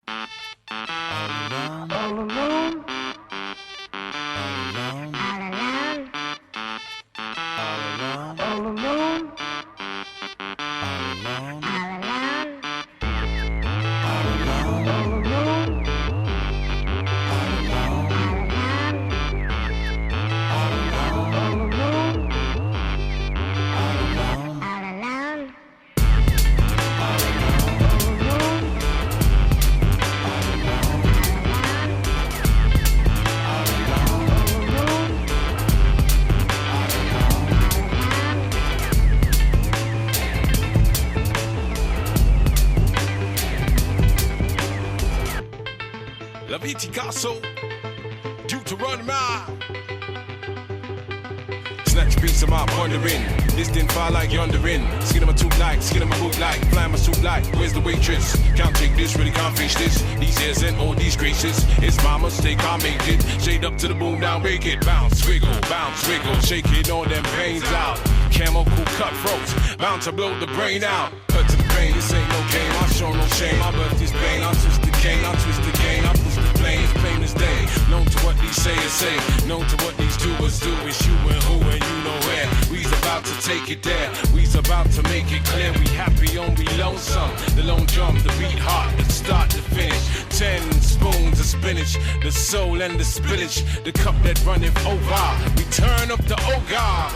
All alone. All alone. La Viticasso, Deuteronomy. Snatch beats of my pondering. This didn't fire like yondering. Skin of my tooth like, skin of my boot like, flying my suit like. Where's the waitress? Can't take this, really can't face this. These ears and all these graces. It's my mistake, I made it. Shade up to the boom, now make it. Bounce, wiggle, shaking all them pains out. Camel cool cutthroats, bound to blow the brain out. Cut to the brain, this ain't no game. I show no shame. My birthday's pain. I twist the cane, I twist the game. I push the plane, it's plain as day. Known to what these sayers say, known to what these doers do. It's you and who and you know where. We's about to take it there. We's about to make it clear. We happy on we lonesome. The lone drum, the beat hot, the start to finish. 10 spoons of spinach, the soul and the spinach, the cup that runneth over. We turn up the ogre.